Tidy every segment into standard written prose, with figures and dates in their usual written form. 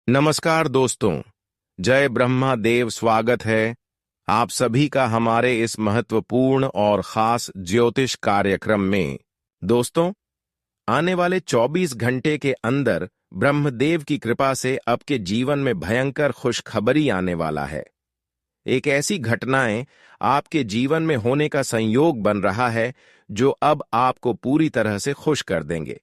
नमस्कार दोस्तों। जय ब्रह्मा देव। स्वागत है आप सभी का हमारे इस महत्वपूर्ण और खास ज्योतिष कार्यक्रम में। दोस्तों, आने वाले 24 घंटे के अंदर ब्रह्मदेव की कृपा से आपके जीवन में भयंकर खुशखबरी आने वाला है। एक ऐसी घटनाएं आपके जीवन में होने का संयोग बन रहा है जो अब आपको पूरी तरह से खुश कर देंगे।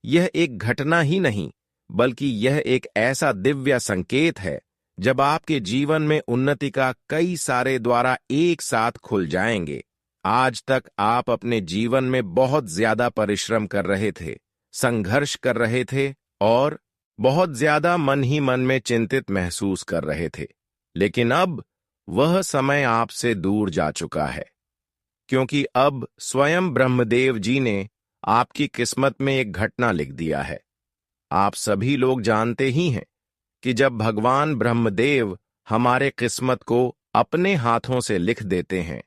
यह एक घटना ही नहीं, बल्कि यह एक ऐसा दिव्य संकेत है जब आपके जीवन में उन्नति का कई सारे द्वारा एक साथ खुल जाएंगे। आज तक आप अपने जीवन में बहुत ज्यादा परिश्रम कर रहे थे, संघर्ष कर रहे थे और बहुत ज्यादा मन ही मन में चिंतित महसूस कर रहे थे। लेकिन अब वह समय आपसे दूर जा चुका है, क्योंकि अब स्वयं ब्रह्मदेव जी ने आपकी किस्मत में एक घटना लिख दिया है। आप सभी लोग जानते ही हैं कि जब भगवान ब्रह्मदेव हमारे किस्मत को अपने हाथों से लिख देते हैं,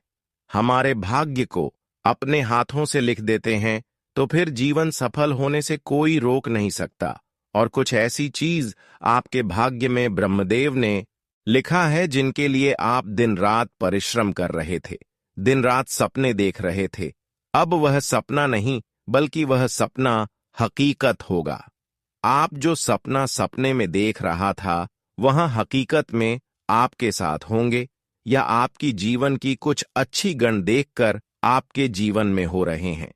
हमारे भाग्य को अपने हाथों से लिख देते हैं, तो फिर जीवन सफल होने से कोई रोक नहीं सकता। और कुछ ऐसी चीज आपके भाग्य में ब्रह्मदेव ने लिखा है जिनके लिए आप दिन रात परिश्रम कर रहे थे, दिन रात सपने देख रहे थे। अब वह सपना नहीं, बल्कि वह सपना हकीकत होगा। आप जो सपना सपने में देख रहा था, वहां हकीकत में आपके साथ होंगे, या आपकी जीवन की कुछ अच्छी गण देखकर आपके जीवन में हो रहे हैं।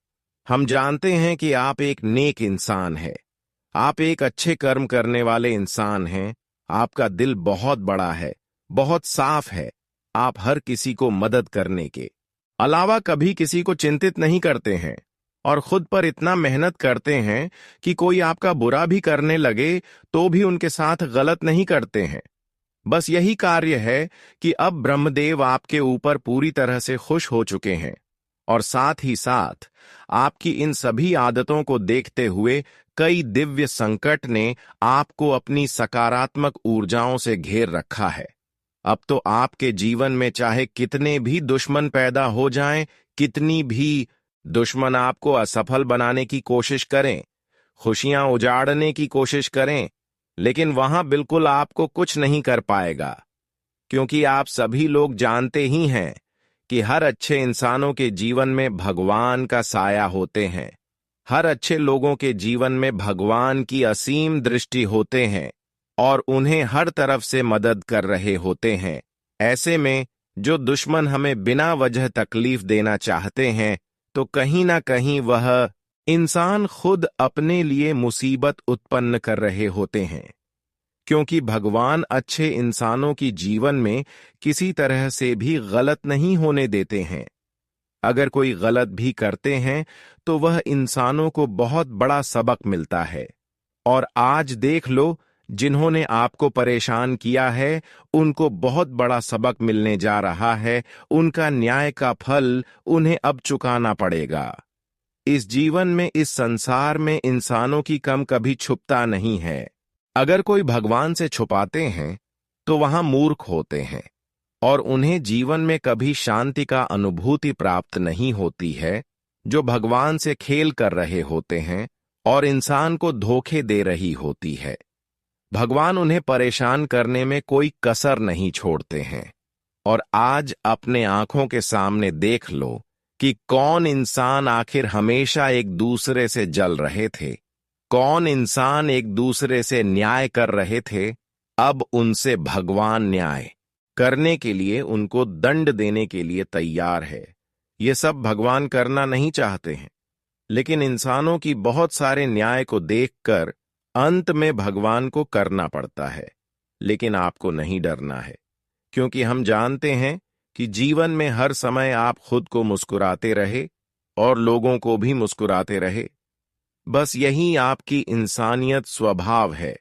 हम जानते हैं कि आप एक नेक इंसान हैं, आप एक अच्छे कर्म करने वाले इंसान हैं। आपका दिल बहुत बड़ा है, बहुत साफ है। आप हर किसी को मदद करने के अलावा कभी किसी को चिंतित नहीं करते हैं, और खुद पर इतना मेहनत करते हैं कि कोई आपका बुरा भी करने लगे तो भी उनके साथ गलत नहीं करते हैं। बस यही कार्य है कि अब ब्रह्मदेव आपके ऊपर पूरी तरह से खुश हो चुके हैं, और साथ ही साथ आपकी इन सभी आदतों को देखते हुए कई दिव्य संकट ने आपको अपनी सकारात्मक ऊर्जाओं से घेर रखा है। अब तो आपके जीवन में चाहे कितने भी दुश्मन पैदा हो जाएं, कितनी भी दुश्मन आपको असफल बनाने की कोशिश करें, खुशियां उजाड़ने की कोशिश करें, लेकिन वहां बिल्कुल आपको कुछ नहीं कर पाएगा, क्योंकि आप सभी लोग जानते ही हैं कि हर अच्छे इंसानों के जीवन में भगवान का साया होते हैं। हर अच्छे लोगों के जीवन में भगवान की असीम दृष्टि होते हैं और उन्हें हर तरफ से मदद कर रहे होते हैं। ऐसे में जो दुश्मन हमें बिना वजह तकलीफ देना चाहते हैं, तो कहीं ना कहीं वह इंसान खुद अपने लिए मुसीबत उत्पन्न कर रहे होते हैं, क्योंकि भगवान अच्छे इंसानों की जीवन में किसी तरह से भी गलत नहीं होने देते हैं। अगर कोई गलत भी करते हैं तो वह इंसानों को बहुत बड़ा सबक मिलता है। और आज देख लो, जिन्होंने आपको परेशान किया है उनको बहुत बड़ा सबक मिलने जा रहा है। उनका न्याय का फल उन्हें अब चुकाना पड़ेगा। इस जीवन में, इस संसार में इंसानों की कम कभी छुपता नहीं है। अगर कोई भगवान से छुपाते हैं तो वहां मूर्ख होते हैं, और उन्हें जीवन में कभी शांति का अनुभूति प्राप्त नहीं होती है, जो भगवान से खेल कर रहे होते हैं और इंसान को धोखे दे रही होती है। भगवान उन्हें परेशान करने में कोई कसर नहीं छोड़ते हैं। और आज अपने आंखों के सामने देख लो कि कौन इंसान आखिर हमेशा एक दूसरे से जल रहे थे, कौन इंसान एक दूसरे से न्याय कर रहे थे। अब उनसे भगवान न्याय करने के लिए, उनको दंड देने के लिए तैयार है। ये सब भगवान करना नहीं चाहते हैं, लेकिन इंसानों की बहुत सारे न्याय को देखकर अंत में भगवान को करना पड़ता है। लेकिन आपको नहीं डरना है, क्योंकि हम जानते हैं कि जीवन में हर समय आप खुद को मुस्कुराते रहे और लोगों को भी मुस्कुराते रहे। बस यही आपकी इंसानियत स्वभाव है,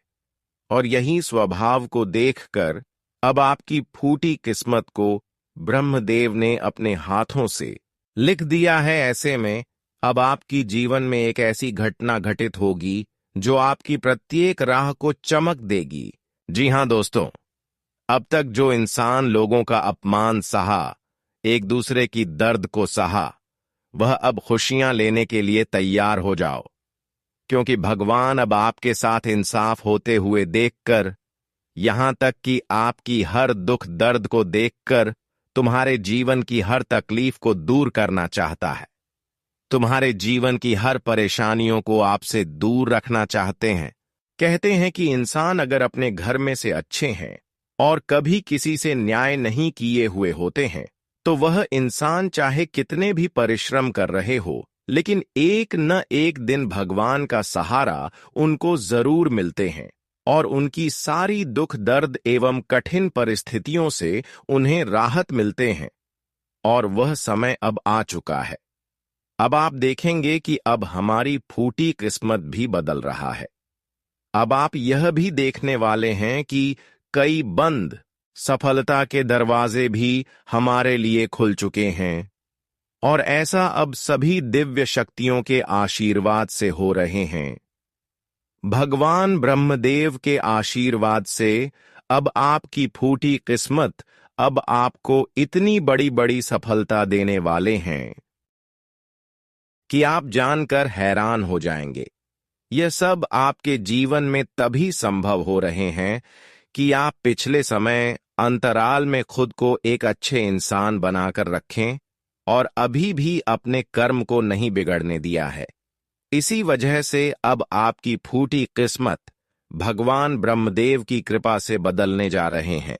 और यही स्वभाव को देखकर अब आपकी फूटी किस्मत को ब्रह्मदेव ने अपने हाथों से लिख दिया है। ऐसे में अब आपकी जीवन में एक ऐसी घटना घटित होगी जो आपकी प्रत्येक राह को चमक देगी। जी हां दोस्तों, अब तक जो इंसान लोगों का अपमान सहा, एक दूसरे की दर्द को सहा, वह अब खुशियां लेने के लिए तैयार हो जाओ, क्योंकि भगवान अब आपके साथ इंसाफ होते हुए देखकर यहां तक कि आपकी हर दुख दर्द को देखकर तुम्हारे जीवन की हर तकलीफ को दूर करना चाहता है। तुम्हारे जीवन की हर परेशानियों को आपसे दूर रखना चाहते हैं। कहते हैं कि इंसान अगर अपने घर में से अच्छे हैं और कभी किसी से न्याय नहीं किए हुए होते हैं, तो वह इंसान चाहे कितने भी परिश्रम कर रहे हो, लेकिन एक न एक दिन भगवान का सहारा उनको जरूर मिलते हैं और उनकी सारी दुख दर्द एवं कठिन परिस्थितियों से उन्हें राहत मिलते हैं। और वह समय अब आ चुका है। अब आप देखेंगे कि अब हमारी फूटी किस्मत भी बदल रहा है। अब आप यह भी देखने वाले हैं कि कई बंद सफलता के दरवाजे भी हमारे लिए खुल चुके हैं, और ऐसा अब सभी दिव्य शक्तियों के आशीर्वाद से हो रहे हैं। भगवान ब्रह्मदेव के आशीर्वाद से अब आपकी फूटी किस्मत अब आपको इतनी बड़ी बड़ी सफलता देने वाले हैं कि आप जानकर हैरान हो जाएंगे। यह सब आपके जीवन में तभी संभव हो रहे हैं कि आप पिछले समय अंतराल में खुद को एक अच्छे इंसान बनाकर रखें और अभी भी अपने कर्म को नहीं बिगड़ने दिया है। इसी वजह से अब आपकी फूटी किस्मत भगवान ब्रह्मदेव की कृपा से बदलने जा रहे हैं।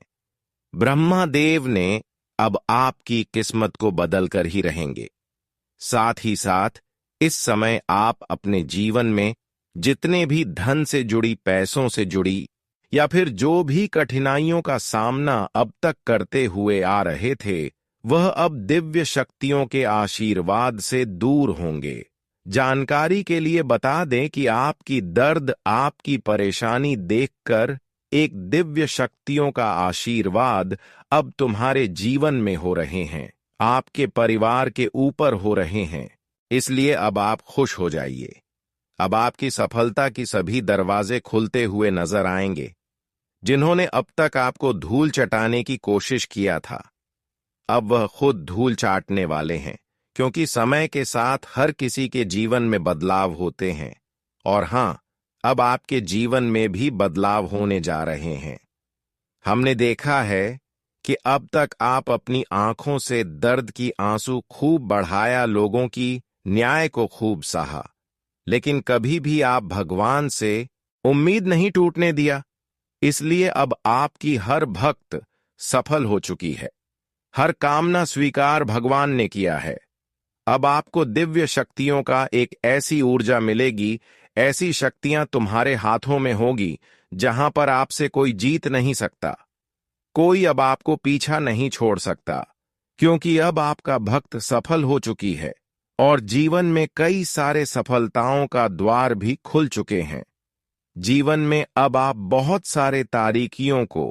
ब्रह्मादेव ने अब आपकी किस्मत को बदलकर ही रहेंगे। साथ ही साथ इस समय आप अपने जीवन में जितने भी धन से जुड़ी, पैसों से जुड़ी या फिर जो भी कठिनाइयों का सामना अब तक करते हुए आ रहे थे, वह अब दिव्य शक्तियों के आशीर्वाद से दूर होंगे। जानकारी के लिए बता दें कि आपकी दर्द, आपकी परेशानी देखकर एक दिव्य शक्तियों का आशीर्वाद अब तुम्हारे जीवन में हो रहे हैं, आपके परिवार के ऊपर हो रहे हैं। इसलिए अब आप खुश हो जाइए। अब आपकी सफलता की सभी दरवाजे खुलते हुए नजर आएंगे। जिन्होंने अब तक आपको धूल चटाने की कोशिश किया था, अब वह खुद धूल चाटने वाले हैं, क्योंकि समय के साथ हर किसी के जीवन में बदलाव होते हैं। और हां, अब आपके जीवन में भी बदलाव होने जा रहे हैं। हमने देखा है कि अब तक आप अपनी आंखों से दर्द की आंसू खूब बढ़ाया, लोगों की न्याय को खूब सहा, लेकिन कभी भी आप भगवान से उम्मीद नहीं टूटने दिया। इसलिए अब आपकी हर भक्त सफल हो चुकी है। हर कामना स्वीकार भगवान ने किया है। अब आपको दिव्य शक्तियों का एक ऐसी ऊर्जा मिलेगी, ऐसी शक्तियां तुम्हारे हाथों में होगी जहां पर आपसे कोई जीत नहीं सकता। कोई अब आपको पीछा नहीं छोड़ सकता, क्योंकि अब आपका भक्त सफल हो चुकी है और जीवन में कई सारे सफलताओं का द्वार भी खुल चुके हैं। जीवन में अब आप बहुत सारे तारीकियों को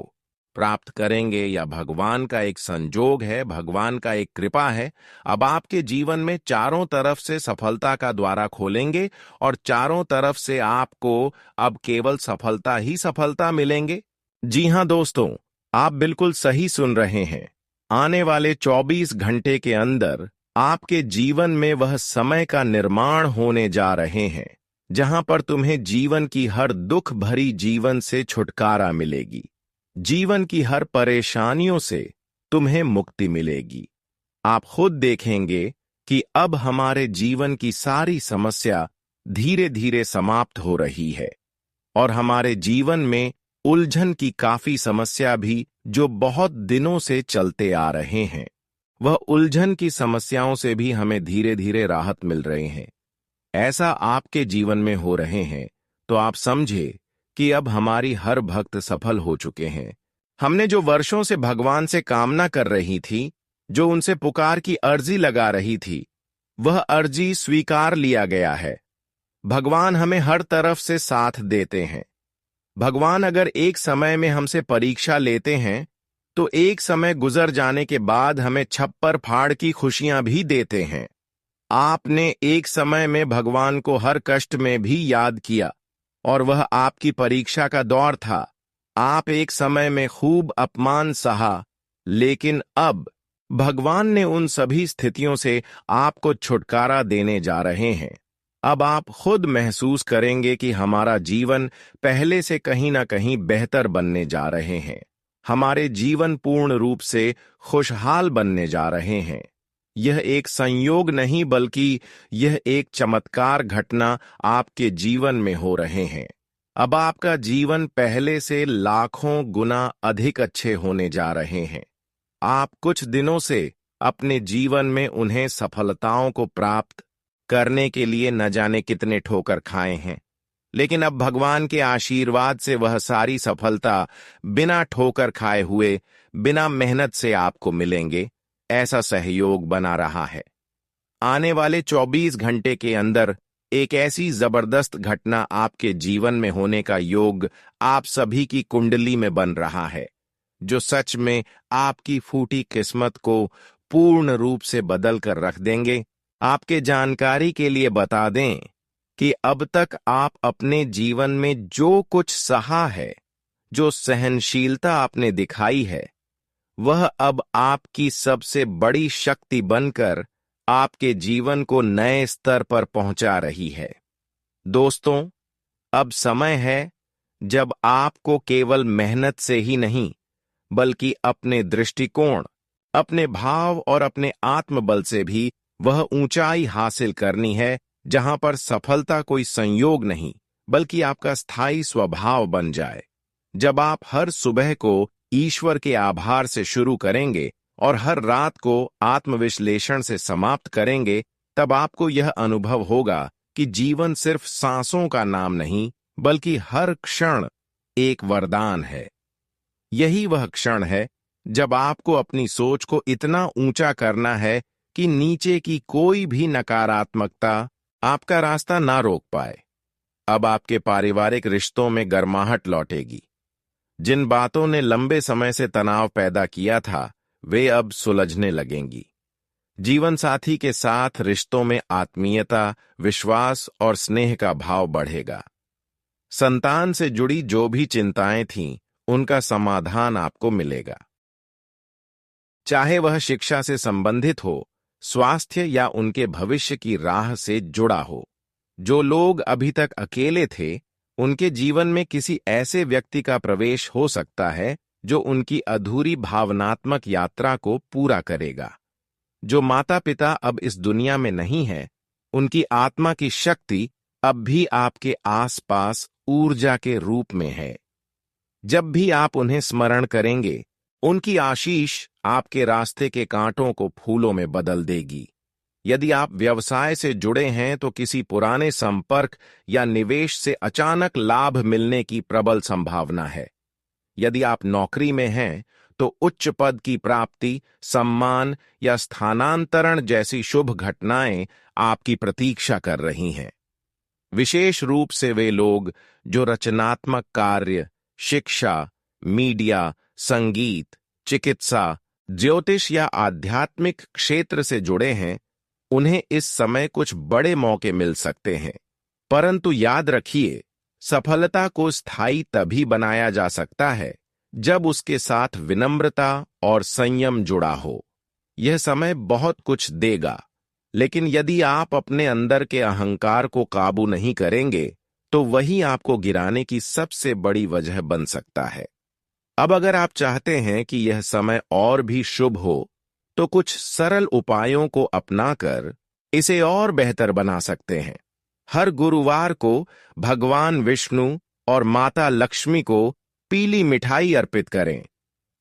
प्राप्त करेंगे, या भगवान का एक संजोग है, भगवान का एक कृपा है। अब आपके जीवन में चारों तरफ से सफलता का द्वारा खोलेंगे और चारों तरफ से आपको अब केवल सफलता ही सफलता मिलेंगे। जी हां दोस्तों, आप बिल्कुल सही सुन रहे हैं। आने वाले 24 घंटे के अंदर आपके जीवन में वह समय का निर्माण होने जा रहे हैं जहां पर तुम्हें जीवन की हर दुख भरी जीवन से छुटकारा मिलेगी। जीवन की हर परेशानियों से तुम्हें मुक्ति मिलेगी। आप खुद देखेंगे कि अब हमारे जीवन की सारी समस्या धीरे धीरे समाप्त हो रही है और हमारे जीवन में उलझन की काफी समस्या भी जो बहुत दिनों से चलते आ रहे हैं, वह उलझन की समस्याओं से भी हमें धीरे धीरे राहत मिल रहे हैं। ऐसा आपके जीवन में हो रहे हैं तो आप समझे कि अब हमारी हर भक्त सफल हो चुके हैं। हमने जो वर्षों से भगवान से कामना कर रही थी, जो उनसे पुकार की अर्जी लगा रही थी, वह अर्जी स्वीकार लिया गया है। भगवान हमें हर तरफ से साथ देते हैं। भगवान अगर एक समय में हमसे परीक्षा लेते हैं तो एक समय गुजर जाने के बाद हमें छप्पर फाड़ की खुशियां भी देते हैं। आपने एक समय में भगवान को हर कष्ट में भी याद किया और वह आपकी परीक्षा का दौर था। आप एक समय में खूब अपमान सहा, लेकिन अब भगवान ने उन सभी स्थितियों से आपको छुटकारा देने जा रहे हैं। अब आप खुद महसूस करेंगे कि हमारा जीवन पहले से कहीं ना कहीं बेहतर बनने जा रहे हैं। हमारे जीवन पूर्ण रूप से खुशहाल बनने जा रहे हैं। यह एक संयोग नहीं बल्कि यह एक चमत्कार घटना आपके जीवन में हो रहे हैं। अब आपका जीवन पहले से लाखों गुना अधिक अच्छे होने जा रहे हैं। आप कुछ दिनों से अपने जीवन में उन्हें सफलताओं को प्राप्त करने के लिए न जाने कितने ठोकर खाए हैं, लेकिन अब भगवान के आशीर्वाद से वह सारी सफलता बिना ठोकर खाए हुए, बिना मेहनत से आपको मिलेंगे। ऐसा सहयोग बना रहा है। आने वाले 24 घंटे के अंदर एक ऐसी जबरदस्त घटना आपके जीवन में होने का योग आप सभी की कुंडली में बन रहा है, जो सच में आपकी फूटी किस्मत को पूर्ण रूप से बदल कर रख देंगे। आपके जानकारी के लिए बता दें कि अब तक आप अपने जीवन में जो कुछ सहा है, जो सहनशीलता आपने दिखाई है, वह अब आपकी सबसे बड़ी शक्ति बनकर आपके जीवन को नए स्तर पर पहुंचा रही है। दोस्तों, अब समय है जब आपको केवल मेहनत से ही नहीं, बल्कि अपने दृष्टिकोण, अपने भाव और अपने आत्मबल से भी वह ऊंचाई हासिल करनी है जहां पर सफलता कोई संयोग नहीं, बल्कि आपका स्थायी स्वभाव बन जाए। जब आप हर सुबह को ईश्वर के आभार से शुरू करेंगे और हर रात को आत्मविश्लेषण से समाप्त करेंगे, तब आपको यह अनुभव होगा कि जीवन सिर्फ सांसों का नाम नहीं, बल्कि हर क्षण एक वरदान है। यही वह क्षण है जब आपको अपनी सोच को इतना ऊंचा करना है कि नीचे की कोई भी नकारात्मकता आपका रास्ता ना रोक पाए। अब आपके पारिवारिक रिश्तों में गर्माहट लौटेगी। जिन बातों ने लंबे समय से तनाव पैदा किया था, वे अब सुलझने लगेंगी। जीवन साथी के साथ रिश्तों में आत्मीयता, विश्वास और स्नेह का भाव बढ़ेगा। संतान से जुड़ी जो भी चिंताएं थीं, उनका समाधान आपको मिलेगा। चाहे वह शिक्षा से संबंधित हो, स्वास्थ्य या उनके भविष्य की राह से जुड़ा हो। जो लोग अभी तक अकेले थे, उनके जीवन में किसी ऐसे व्यक्ति का प्रवेश हो सकता है जो उनकी अधूरी भावनात्मक यात्रा को पूरा करेगा। जो माता पिता अब इस दुनिया में नहीं है, उनकी आत्मा की शक्ति अब भी आपके आसपास ऊर्जा के रूप में है। जब भी आप उन्हें स्मरण करेंगे, उनकी आशीष आपके रास्ते के कांटों को फूलों में बदल देगी। यदि आप व्यवसाय से जुड़े हैं तो किसी पुराने संपर्क या निवेश से अचानक लाभ मिलने की प्रबल संभावना है। यदि आप नौकरी में हैं तो उच्च पद की प्राप्ति, सम्मान या स्थानांतरण जैसी शुभ घटनाएं आपकी प्रतीक्षा कर रही हैं। विशेष रूप से वे लोग जो रचनात्मक कार्य, शिक्षा, मीडिया, संगीत, चिकित्सा, ज्योतिष या आध्यात्मिक क्षेत्र से जुड़े हैं, उन्हें इस समय कुछ बड़े मौके मिल सकते हैं। परंतु याद रखिए, सफलता को स्थायी तभी बनाया जा सकता है जब उसके साथ विनम्रता और संयम जुड़ा हो। यह समय बहुत कुछ देगा, लेकिन यदि आप अपने अंदर के अहंकार को काबू नहीं करेंगे, तो वही आपको गिराने की सबसे बड़ी वजह बन सकता है। अब अगर आप चाहते हैं कि यह समय और भी शुभ हो, तो कुछ सरल उपायों को अपनाकर इसे और बेहतर बना सकते हैं। हर गुरुवार को भगवान विष्णु और माता लक्ष्मी को पीली मिठाई अर्पित करें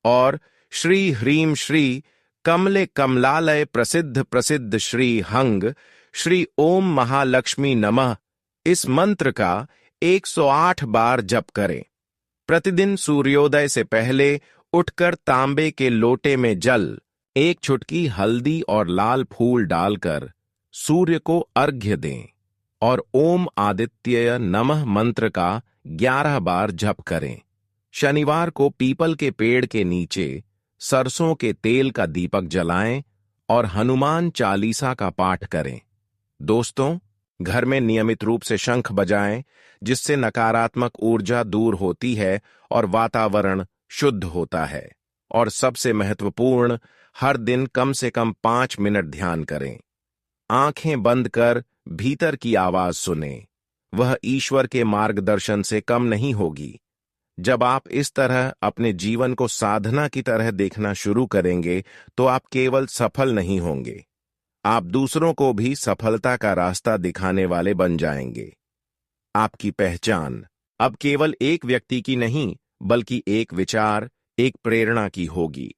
और श्री ह्रीम श्री कमले कमलालय प्रसिद्ध प्रसिद्ध श्री हंग श्री ओम महालक्ष्मी नमः इस मंत्र का 108 बार जप करें। प्रतिदिन सूर्योदय से पहले उठकर तांबे के लोटे में जल, एक चुटकी हल्दी और लाल फूल डालकर सूर्य को अर्घ्य दें और ओम आदित्य नमः मंत्र का 11 बार जप करें। शनिवार को पीपल के पेड़ के नीचे सरसों के तेल का दीपक जलाएं और हनुमान चालीसा का पाठ करें। दोस्तों, घर में नियमित रूप से शंख बजाएं, जिससे नकारात्मक ऊर्जा दूर होती है और वातावरण शुद्ध होता है। और सबसे महत्वपूर्ण, हर दिन कम से कम 5 मिनट ध्यान करें। आंखें बंद कर भीतर की आवाज सुने, वह ईश्वर के मार्गदर्शन से कम नहीं होगी। जब आप इस तरह अपने जीवन को साधना की तरह देखना शुरू करेंगे तो आप केवल सफल नहीं होंगे, आप दूसरों को भी सफलता का रास्ता दिखाने वाले बन जाएंगे। आपकी पहचान अब केवल एक व्यक्ति की नहीं, बल्कि एक विचार, एक प्रेरणा की होगी।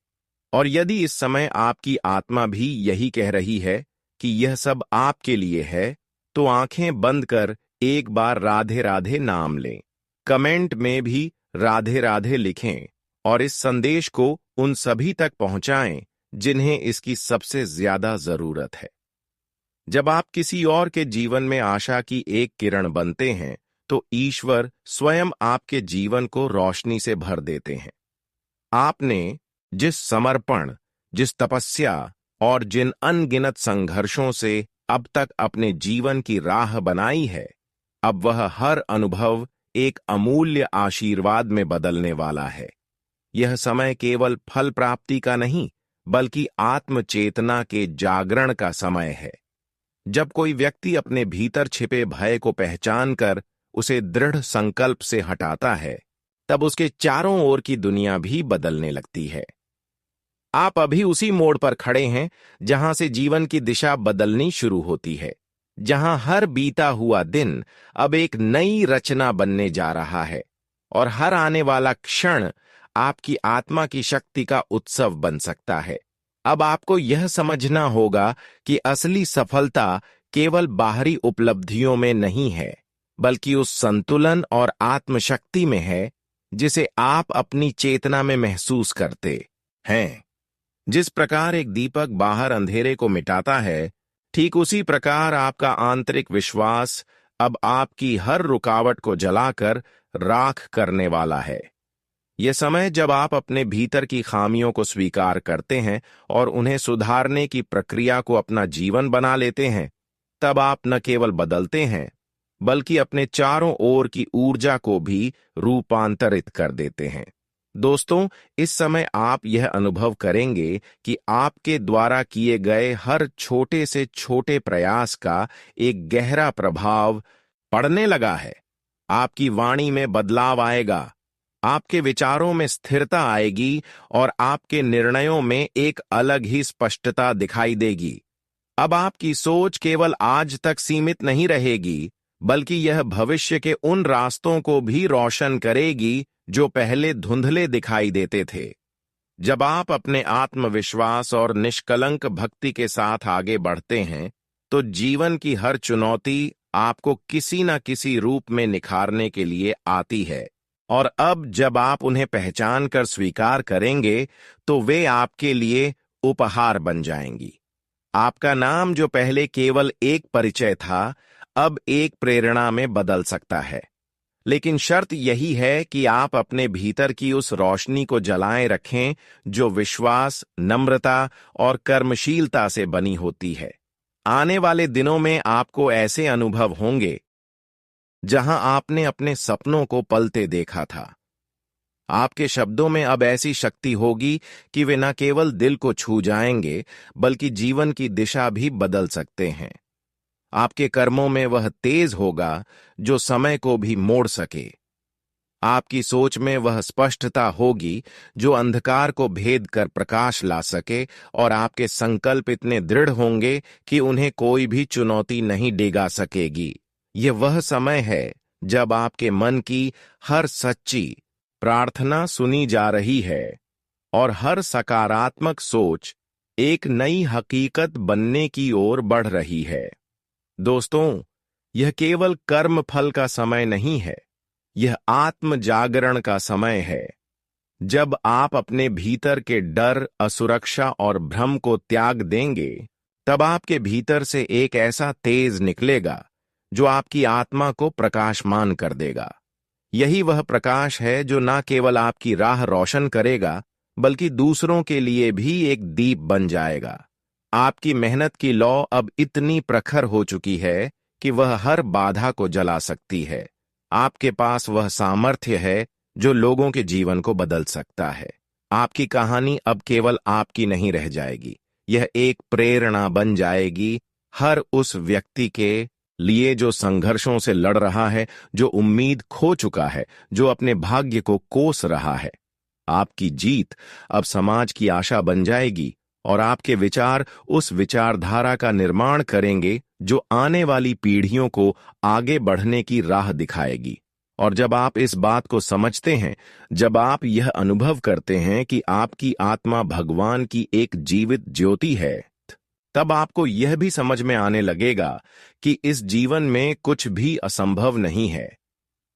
और यदि इस समय आपकी आत्मा भी यही कह रही है कि यह सब आपके लिए है, तो आंखें बंद कर एक बार राधे राधे नाम लें। कमेंट में भी राधे राधे लिखें और इस संदेश को उन सभी तक पहुंचाएं जिन्हें इसकी सबसे ज्यादा जरूरत है। जब आप किसी और के जीवन में आशा की एक किरण बनते हैं तो ईश्वर स्वयं आपके जीवन को रोशनी से भर देते हैं। आपने जिस समर्पण, जिस तपस्या और जिन अनगिनत संघर्षों से अब तक अपने जीवन की राह बनाई है, अब वह हर अनुभव एक अमूल्य आशीर्वाद में बदलने वाला है। यह समय केवल फल प्राप्ति का नहीं, बल्कि आत्मचेतना के जागरण का समय है। जब कोई व्यक्ति अपने भीतर छिपे भय को पहचान कर उसे दृढ़ संकल्प से हटाता है, तब उसके चारों ओर की दुनिया भी बदलने लगती है। आप अभी उसी मोड़ पर खड़े हैं जहां से जीवन की दिशा बदलनी शुरू होती है, जहां हर बीता हुआ दिन अब एक नई रचना बनने जा रहा है और हर आने वाला क्षण आपकी आत्मा की शक्ति का उत्सव बन सकता है। अब आपको यह समझना होगा कि असली सफलता केवल बाहरी उपलब्धियों में नहीं है, बल्कि उस संतुलन और आत्मशक्ति में है जिसे आप अपनी चेतना में महसूस करते हैं। जिस प्रकार एक दीपक बाहर अंधेरे को मिटाता है, ठीक उसी प्रकार आपका आंतरिक विश्वास अब आपकी हर रुकावट को जलाकर राख करने वाला है। यह समय जब आप अपने भीतर की खामियों को स्वीकार करते हैं और उन्हें सुधारने की प्रक्रिया को अपना जीवन बना लेते हैं, तब आप न केवल बदलते हैं, बल्कि अपने चारों ओर की ऊर्जा को भी रूपांतरित कर देते हैं। दोस्तों, इस समय आप यह अनुभव करेंगे कि आपके द्वारा किए गए हर छोटे से छोटे प्रयास का एक गहरा प्रभाव पड़ने लगा है। आपकी वाणी में बदलाव आएगा, आपके विचारों में स्थिरता आएगी और आपके निर्णयों में एक अलग ही स्पष्टता दिखाई देगी। अब आपकी सोच केवल आज तक सीमित नहीं रहेगी, बल्कि यह भविष्य के उन रास्तों को भी रोशन करेगी जो पहले धुंधले दिखाई देते थे। जब आप अपने आत्मविश्वास और निष्कलंक भक्ति के साथ आगे बढ़ते हैं, तो जीवन की हर चुनौती आपको किसी न किसी रूप में निखारने के लिए आती है। और अब जब आप उन्हें पहचान कर स्वीकार करेंगे, तो वे आपके लिए उपहार बन जाएंगी। आपका नाम जो पहले केवल एक परिचय था, अब एक प्रेरणा में बदल सकता है। लेकिन शर्त यही है कि आप अपने भीतर की उस रोशनी को जलाए रखें जो विश्वास, नम्रता और कर्मशीलता से बनी होती है। आने वाले दिनों में आपको ऐसे अनुभव होंगे जहां आपने अपने सपनों को पलते देखा था। आपके शब्दों में अब ऐसी शक्ति होगी कि वे न केवल दिल को छू जाएंगे, बल्कि जीवन की दिशा भी बदल सकते हैं। आपके कर्मों में वह तेज होगा जो समय को भी मोड़ सके। आपकी सोच में वह स्पष्टता होगी जो अंधकार को भेद कर प्रकाश ला सके, और आपके संकल्प इतने दृढ़ होंगे कि उन्हें कोई भी चुनौती नहीं डिगा सकेगी। यह वह समय है जब आपके मन की हर सच्ची प्रार्थना सुनी जा रही है और हर सकारात्मक सोच एक नई हकीकत बनने की ओर बढ़ रही है। दोस्तों, यह केवल कर्म फल का समय नहीं है, यह आत्म जागरण का समय है। जब आप अपने भीतर के डर, असुरक्षा और भ्रम को त्याग देंगे, तब आपके भीतर से एक ऐसा तेज निकलेगा जो आपकी आत्मा को प्रकाशमान कर देगा। यही वह प्रकाश है जो न केवल आपकी राह रोशन करेगा, बल्कि दूसरों के लिए भी एक दीप बन जाएगा। आपकी मेहनत की लौ अब इतनी प्रखर हो चुकी है कि वह हर बाधा को जला सकती है। आपके पास वह सामर्थ्य है जो लोगों के जीवन को बदल सकता है। आपकी कहानी अब केवल आपकी नहीं रह जाएगी, यह एक प्रेरणा बन जाएगी हर उस व्यक्ति के लिए जो संघर्षों से लड़ रहा है, जो उम्मीद खो चुका है, जो अपने भाग्य को कोस रहा है। आपकी जीत अब समाज की आशा बन जाएगी और आपके विचार उस विचारधारा का निर्माण करेंगे जो आने वाली पीढ़ियों को आगे बढ़ने की राह दिखाएगी। और जब आप इस बात को समझते हैं, जब आप यह अनुभव करते हैं कि आपकी आत्मा भगवान की एक जीवित ज्योति है, तब आपको यह भी समझ में आने लगेगा कि इस जीवन में कुछ भी असंभव नहीं है।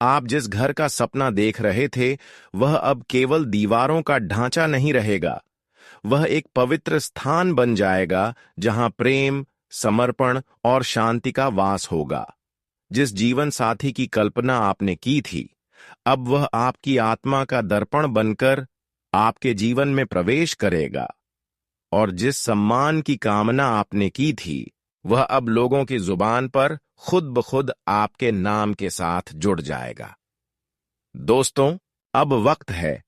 आप जिस घर का सपना देख रहे थे, वह अब केवल दीवारों का ढांचा नहीं रहेगा। वह एक पवित्र स्थान बन जाएगा जहां प्रेम, समर्पण और शांति का वास होगा। जिस जीवन साथी की कल्पना आपने की थी, अब वह आपकी आत्मा का दर्पण बनकर आपके जीवन में प्रवेश करेगा। और जिस सम्मान की कामना आपने की थी, वह अब लोगों की जुबान पर खुद ब खुद आपके नाम के साथ जुड़ जाएगा। दोस्तों, अब वक्त है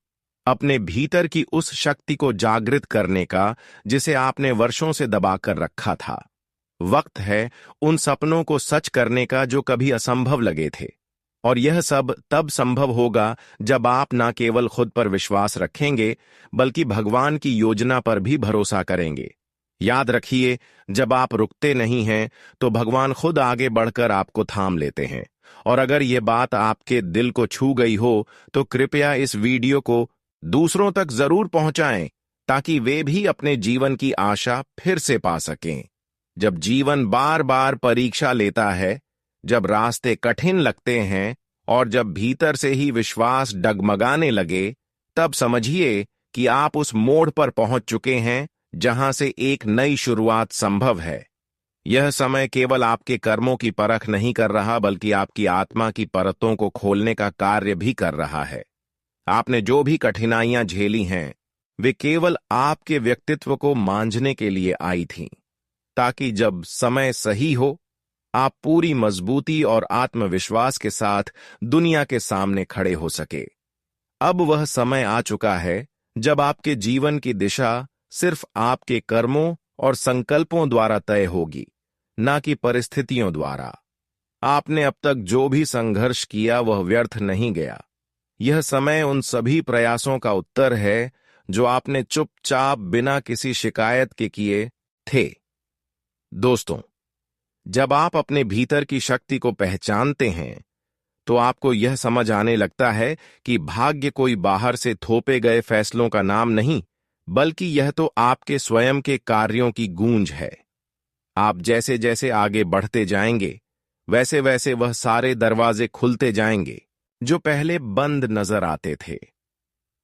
अपने भीतर की उस शक्ति को जागृत करने का जिसे आपने वर्षों से दबाकर रखा था। वक्त है उन सपनों को सच करने का जो कभी असंभव लगे थे। और यह सब तब संभव होगा जब आप न केवल खुद पर विश्वास रखेंगे, बल्कि भगवान की योजना पर भी भरोसा करेंगे। याद रखिए, जब आप रुकते नहीं हैं तो भगवान खुद आगे बढ़कर आपको थाम लेते हैं। और अगर ये बात आपके दिल को छू गई हो तो कृपया इस वीडियो को दूसरों तक जरूर पहुंचाएं, ताकि वे भी अपने जीवन की आशा फिर से पा सकें। जब जीवन बार बार परीक्षा लेता है, जब रास्ते कठिन लगते हैं और जब भीतर से ही विश्वास डगमगाने लगे, तब समझिए कि आप उस मोड़ पर पहुंच चुके हैं जहां से एक नई शुरुआत संभव है। यह समय केवल आपके कर्मों की परख नहीं कर रहा, बल्कि आपकी आत्मा की परतों को खोलने का कार्य भी कर रहा है। आपने जो भी कठिनाइयां झेली हैं, वे केवल आपके व्यक्तित्व को मांझने के लिए आई थीं, ताकि जब समय सही हो, आप पूरी मजबूती और आत्मविश्वास के साथ दुनिया के सामने खड़े हो सके। अब वह समय आ चुका है जब आपके जीवन की दिशा सिर्फ आपके कर्मों और संकल्पों द्वारा तय होगी, न कि परिस्थितियों द्वारा। आपने अब तक जो भी संघर्ष किया वह व्यर्थ नहीं गया। यह समय उन सभी प्रयासों का उत्तर है जो आपने चुपचाप बिना किसी शिकायत के किए थे। दोस्तों, जब आप अपने भीतर की शक्ति को पहचानते हैं, तो आपको यह समझ आने लगता है कि भाग्य कोई बाहर से थोपे गए फैसलों का नाम नहीं, बल्कि यह तो आपके स्वयं के कार्यों की गूंज है। आप जैसे जैसे आगे बढ़ते जाएंगे, वैसे वैसे वह सारे दरवाजे खुलते जाएंगे जो पहले बंद नजर आते थे।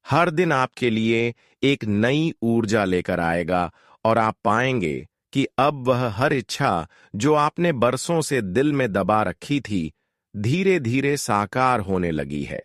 हर दिन आपके लिए एक नई ऊर्जा लेकर आएगा और आप पाएंगे कि अब वह हर इच्छा जो आपने बरसों से दिल में दबा रखी थी, धीरे धीरे साकार होने लगी है।